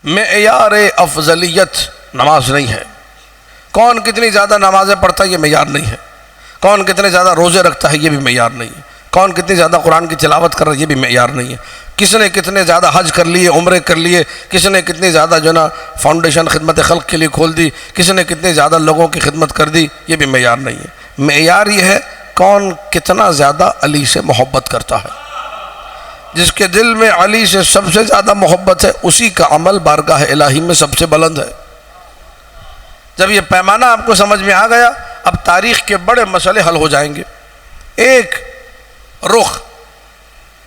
معیار افضلیت نماز نہیں ہے. کون کتنی زیادہ نمازیں پڑھتا ہے یہ معیار نہیں ہے. کون کتنے زیادہ روزے رکھتا ہے یہ بھی معیار نہیں ہے. کون کتنی زیادہ قرآن کی تلاوت کر رہا ہے یہ بھی معیار نہیں ہے. کس نے کتنے زیادہ حج کر لیے، عمرے کر لیے، کس نے کتنی زیادہ جو نا فاؤنڈیشن خدمت خلق کے لیے کھول دی، کس نے کتنے زیادہ لوگوں کی خدمت کر دی، یہ بھی معیار نہیں ہے. معیار یہ ہے کون کتنا زیادہ علی سے محبت کرتا ہے. جس کے دل میں علی سے سب سے زیادہ محبت ہے اسی کا عمل بارگاہ الہی میں سب سے بلند ہے. جب یہ پیمانہ آپ کو سمجھ میں آ گیا اب تاریخ کے بڑے مسئلے حل ہو جائیں گے. ایک رخ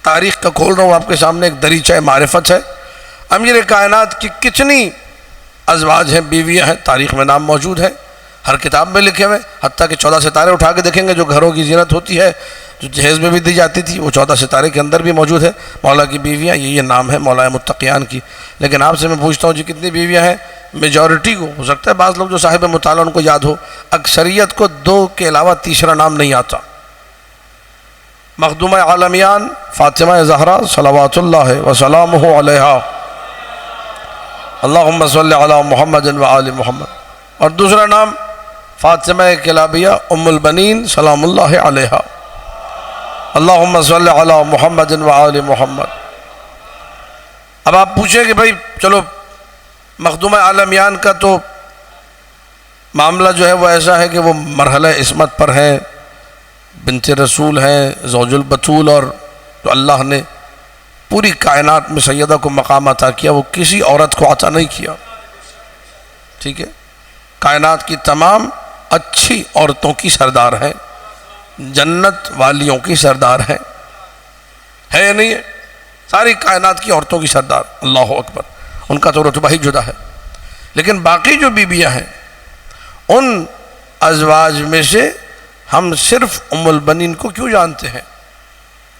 تاریخ کا کھول رہا ہوں آپ کے سامنے، ایک دریچہ معرفت ہے. امیر کائنات کی کتنی ازواج ہیں، بیویاں ہیں، تاریخ میں نام موجود ہے، ہر کتاب میں لکھے ہوئے. حتیٰ کہ 14 ستارے اٹھا کے دیکھیں گے جو گھروں کی زینت ہوتی ہے، جو جہیز میں بھی دی جاتی تھی، وہ 14 ستارے کے اندر بھی موجود ہے. مولا کی بیویاں، یہ نام ہے مولا متقیان کی. لیکن آپ سے میں پوچھتا ہوں جی کتنی بیویاں ہیں؟ میجورٹی کو ہو سکتا ہے بعض لوگ جو صاحب مطالعہ ان کو یاد ہو، اکثریت کو 2 کے علاوہ تیسرا نام نہیں آتا. مخدومہ عالمیان فاطمہ زہرا صلوات اللہ وسلامہ علیہا، اللہم صلی علی محمد و آل محمد. اور دوسرا نام فاطمہ کلابیہ ام البنین سلام اللہ علیہا، اللہم صلی علی محمد و آل محمد. اب آپ پوچھیں کہ بھائی چلو مخدومہ عالمیان کا تو معاملہ جو ہے وہ ایسا ہے کہ وہ مرحلہ عصمت پر ہیں، بنت رسول ہیں، زوج البتول، اور جو اللہ نے پوری کائنات میں سیدہ کو مقام عطا کیا وہ کسی عورت کو عطا نہیں کیا. ٹھیک ہے، کائنات کی تمام اچھی عورتوں کی سردار ہیں، جنت والیوں کی سردار ہیں، ہے یا نہیں ہے؟ ساری کائنات کی عورتوں کی سردار، اللہ اکبر. ان کا تو رتبہ ہی جدا ہے. لیکن باقی جو بیویاں ہیں ان ازواج میں سے ہم صرف ام البنین کو کیوں جانتے ہیں؟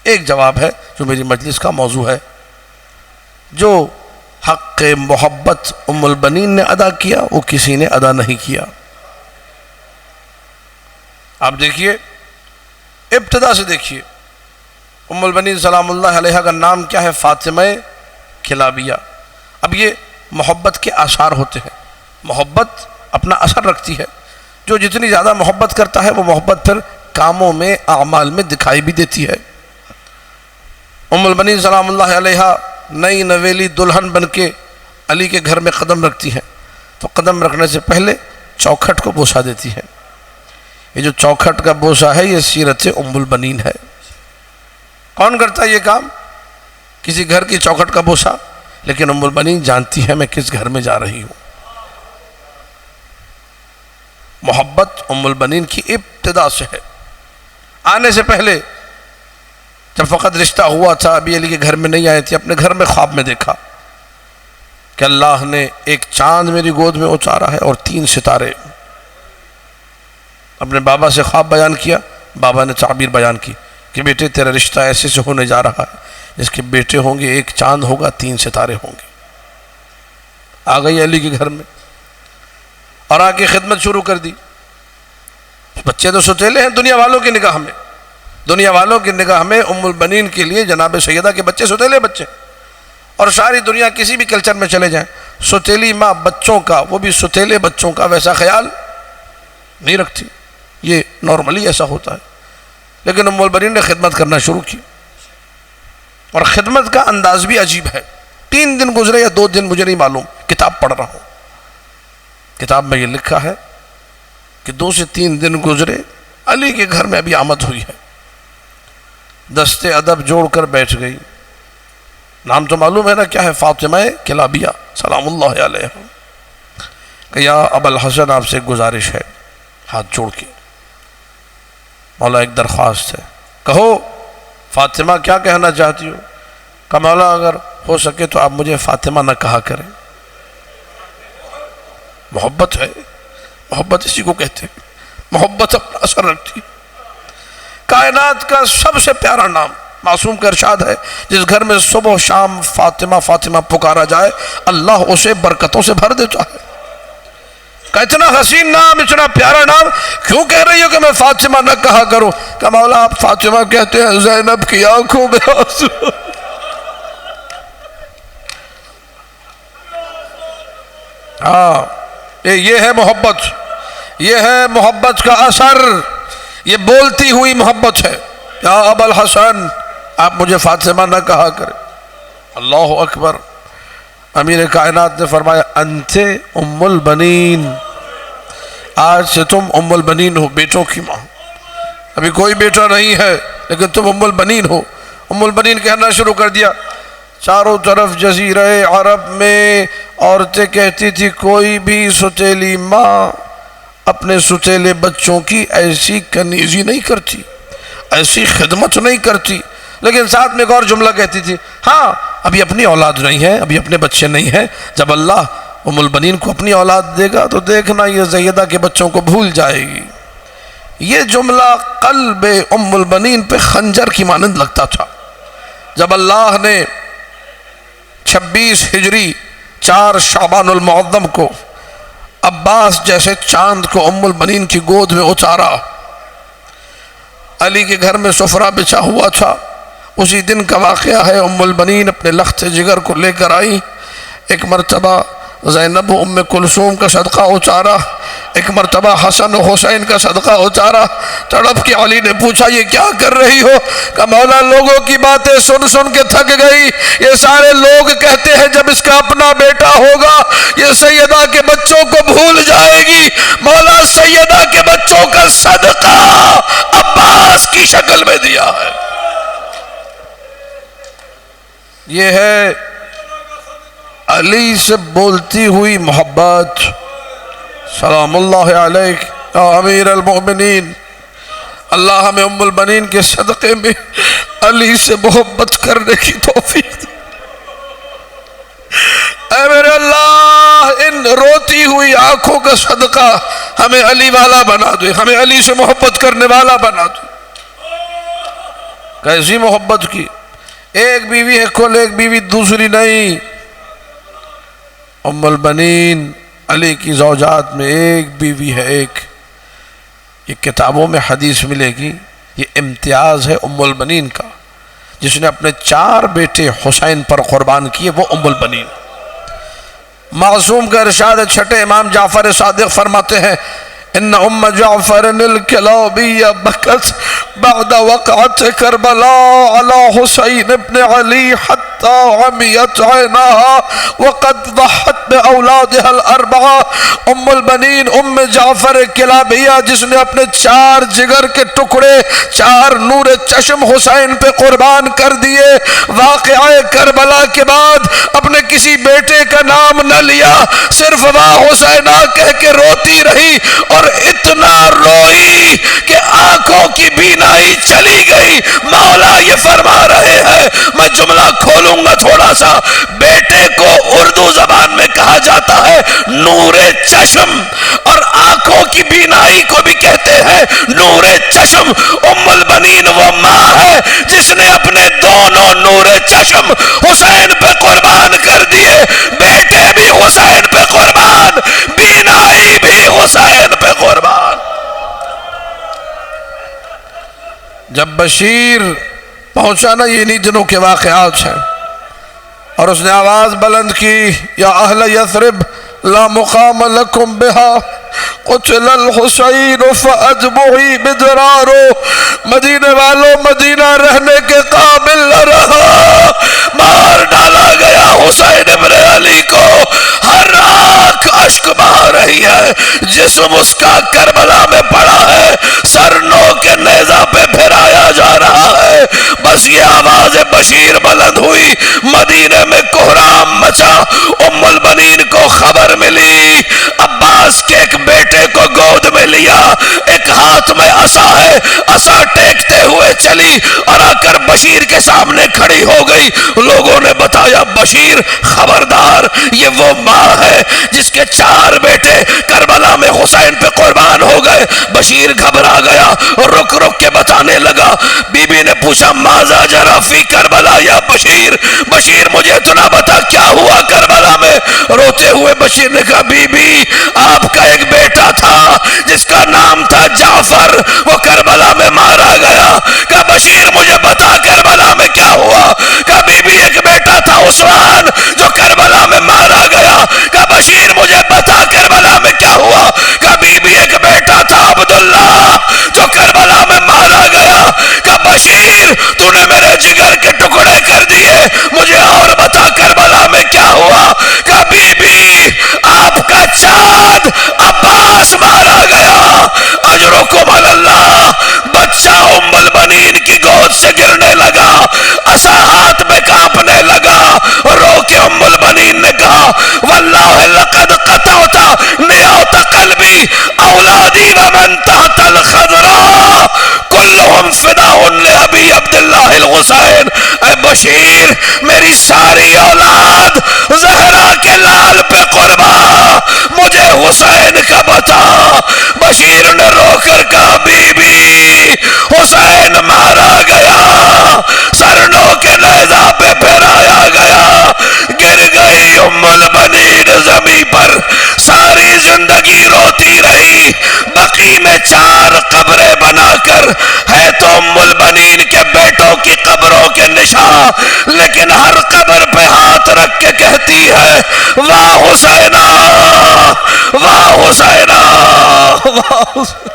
ایک جواب ہے جو میری مجلس کا موضوع ہے. جو حق محبت ام البنین نے ادا کیا وہ کسی نے ادا نہیں کیا. آپ دیکھیے ابتدا سے دیکھیے، ام البنین سلام اللہ علیہا کا نام کیا ہے؟ فاطمہ کلابیہ. اب یہ محبت کے آثار ہوتے ہیں، محبت اپنا اثر رکھتی ہے. جو جتنی زیادہ محبت کرتا ہے وہ محبت پھر کاموں میں اعمال میں دکھائی بھی دیتی ہے. ام البنین سلام اللہ علیہا نئی نویلی دلہن بن کے علی کے گھر میں قدم رکھتی ہیں تو قدم رکھنے سے پہلے چوکھٹ کو بوسہ دیتی ہے. یہ جو چوکھٹ کا بوسہ ہے یہ سیرت ام البنین ہے. کون کرتا ہے یہ کام؟ کسی گھر کی چوکھٹ کا بوسہ. لیکن ام البنین جانتی ہے میں کس گھر میں جا رہی ہوں. محبت ام البنین کی ابتدا سے ہے. آنے سے پہلے جب فقط رشتہ ہوا تھا، ابھی علی کے گھر میں نہیں آئے تھے، اپنے گھر میں خواب میں دیکھا کہ اللہ نے ایک چاند میری گود میں اتارا ہے اور 3 ستارے. اپنے بابا سے خواب بیان کیا، بابا نے تعبیر بیان کی کہ بیٹے تیرا رشتہ ایسے سے ہونے جا رہا ہے جس کے بیٹے ہوں گے، ایک چاند ہوگا، 3 ستارے ہوں گے. آ گئی علی کے گھر میں اور آ کے خدمت شروع کر دی. بچے تو ستیلے ہیں دنیا والوں کی نگاہ میں، دنیا والوں کی نگاہ میں ام البنین کے لیے جناب سیدہ کے بچے ستیلے بچے. اور ساری دنیا کسی بھی کلچر میں چلے جائیں، ستیلی ماں بچوں کا، وہ بھی ستیلے بچوں کا ویسا خیال نہیں رکھتی. یہ نارملی ایسا ہوتا ہے. لیکن ام البنین نے خدمت کرنا شروع کی اور خدمت کا انداز بھی عجیب ہے. 3 دن گزرے یا 2 دن مجھے نہیں معلوم، کتاب پڑھ رہا ہوں، کتاب میں یہ لکھا ہے کہ 2 سے 3 دن گزرے، علی کے گھر میں ابھی آمد ہوئی ہے، دستے ادب جوڑ کر بیٹھ گئی. نام تو معلوم ہے نا کیا ہے؟ فاطمہ کلابیہ سلام اللہ علیہ. کہ یا ابا الحسن آپ سے ایک گزارش ہے، ہاتھ جوڑ کے. مولا ایک درخواست ہے، کہو فاطمہ کیا کہنا چاہتی ہو؟ کہ مولا اگر ہو سکے تو آپ مجھے فاطمہ نہ کہا کریں. محبت ہے، محبت اسی کو کہتے ہیں، محبت اپنا اثر رکھتی. کائنات کا سب سے پیارا نام، معصوم کا ارشاد ہے، جس گھر میں صبح و شام فاطمہ فاطمہ پکارا جائے اللہ اسے برکتوں سے بھر دیتا ہے. کہ اتنا حسین نام، اتنا پیارا نام، کیوں کہہ رہی ہو کہ میں فاطمہ نہ کہا کروں؟ کہ مولا آپ فاطمہ کہتے ہیں، زینب کی آنکھوں میں آنسو. ہاں یہ ہے محبت، یہ ہے محبت کا اثر، یہ بولتی ہوئی محبت ہے۔ یا ابا الحسن، آپ مجھے فاطمہ نہ کہا کرے۔ اللہ اکبر۔ امیر کائنات نے فرمایا انت ام البنین، آج سے تم ام البنین ہو، بیٹوں کی ماں۔ ابھی کوئی بیٹا نہیں ہے لیکن تم ام البنین ہو۔ ام البنین کہنا شروع کر دیا۔ چاروں طرف جزیرہ عرب میں عورتیں کہتی تھی کوئی بھی ستیلی ماں اپنے ستیلے بچوں کی ایسی کنیزی نہیں کرتی، ایسی خدمت نہیں کرتی، لیکن ساتھ میں ایک اور جملہ کہتی تھی، ہاں ابھی اپنی اولاد نہیں ہے، ابھی اپنے بچے نہیں ہیں، جب اللہ ام البنین کو اپنی اولاد دے گا تو دیکھنا یہ زیدہ کے بچوں کو بھول جائے گی۔ یہ جملہ قلب ام البنین پہ خنجر کی مانند لگتا تھا۔ جب اللہ نے 26 ہجری 4 شعبان المعظم کو عباس جیسے چاند کو ام البنین کی گود میں اتارا، علی کے گھر میں سفرہ بچھا ہوا تھا، اسی دن کا واقعہ ہے۔ ام البنین اپنے لخت جگر کو لے کر آئی، ایک مرتبہ زینب ام کلثوم کا صدقہ اتارا، ایک مرتبہ حسن و حسین کا صدقہ اتارا۔ تڑپ کے علی نے پوچھا یہ کیا کر رہی ہو؟ کہ مولا لوگوں کی باتیں سن سن کے تھک گئی، یہ سارے لوگ کہتے ہیں جب اس کا اپنا بیٹا ہوگا یہ سیدہ کے بچوں کو بھول جائے گی، مولا سیدہ کے بچوں کا صدقہ عباس کی شکل میں دیا ہے۔ یہ ہے علی سے بولتی ہوئی محبت۔ سلام اللہ علیک یا امیر المؤمنین، اللہ ہمیں ام البنین کے صدقے میں علی سے محبت کرنے کی توفیق دے۔ اے میرے اللہ، ان روتی ہوئی آنکھوں کا صدقہ ہمیں علی والا بنا دے، ہمیں علی سے محبت کرنے والا بنا دے۔ کیسی محبت کی؟ ایک بیوی ہے کل، ایک بیوی دوسری نہیں۔ ام البنین علی کی زوجات میں ایک بیوی ہے، ایک۔ یہ کتابوں میں حدیث ملے گی، یہ امتیاز ہے ام البنین کا۔ جس نے اپنے 4 بیٹے حسین پر قربان کیے وہ ام البنین۔ معصوم کا ارشاد ہے، چھٹے امام جعفر صادق فرماتے ہیں ان ام جعفر الکلابیہ بکت بعد وقعت کربلاء علی حسین ابن علی حتی عمیت عیناها وقد ضحت باولادها الاربعہ۔ ام البنین ام جعفر کلابیہ جس نے اپنے 4 جگر کے ٹکڑے، 4 نور چشم حسین پہ قربان کر دیے، واقعہ کربلا کے بعد اپنے کسی بیٹے کا نام نہ لیا، صرف واہ حسینہ کہہ کے روتی رہی، اور اتنا روئی کہ آنکھوں کی بینائی چلی گئی۔ مولا یہ فرما رہے ہیں، میں جملہ کھولوں گا تھوڑا سا، بیٹے کو اردو زبان میں کہا جاتا ہے نور چشم، اور آنکھوں کی بینائی کو بھی کہتے ہیں نور چشم۔ ام البنین وہ ماں ہے جس نے اپنے دونوں نور چشم حسین پہ قربان کر دیے، بیٹے بھی حسین پہ قربان، بینائی بھی حسین پہ قربان۔ جب بشیر پہنچا نا، یہ انہی دنوں کے واقعات ہیں، اور اس نے آواز بلند کی یا اہل یثرب لا مقام لکم بہا قتل الحسین فاجمعی بدرارو، مدینے والوں مدینہ رہنے کے قابل نہ رہا، مار ڈالا گیا حسین ابن علی کو، ہر آنکھ اشک بہا رہی ہے، جسم اس کا کربلا میں پڑا ہے، سر نو کے نیزہ پہ پھرایا جا رہا ہے۔ بس یہ آواز بشیر بلند ہوئی، مدینے میں کوہرام مچا، ام البنین کو خبر ملی، عباس کے ایک بیٹے کو گود میں لیا، ایک ہاتھ میں عصا ہے، عصا ٹیکتے ہوئے چلی اور آ کر بشیر کے سامنے کھڑی ہو گئی۔ لوگوں نے بتایا بشیر خبردار، یہ وہ ماں ہے جس کے 4 بیٹے کربلا میں حسین پہ قربان ہو گئے۔ بشیر گھبرا گیا اور رک رک کے بتانے لگا۔ بی بی نے پوچھا ماذا جرى فی کربلا یا بشیر، بشیر مجھے اتنا بتا کیا ہوا کربلا میں؟ روتے ہوئے بشیر نے کہا بی بی آپ کا ایک بیٹا تھا جس کا نام تھا جعفر، وہ کربلا میں مارا گیا۔ کہا بشیر مجھے بتا کربلا میں کیا ہوا؟ کہا بی بی ایک بیٹا تھا عثمان جو کربلا میں مارا گیا۔ کہا بشیر مجھے بتا بشیر میری ساری اولاد زہرا کے لال پہ قربان، مجھے حسین کا بتا۔ بشیر نے رو کر کہا بی بی حسین مارا گیا، سرنوں کے نیزہ پہ پھیرایا گیا، گر گئی ام البنین زمین پر، ساری زندگی روتی رہی، بقی میں 4 قبریں بنا کر ہے تو ام البنین کے بیٹوں کی قبروں کے نشان، لیکن ہر قبر پہ ہاتھ رکھ کے کہتی ہے واہ حسینہ واہ حسینہ واہ حسینہ۔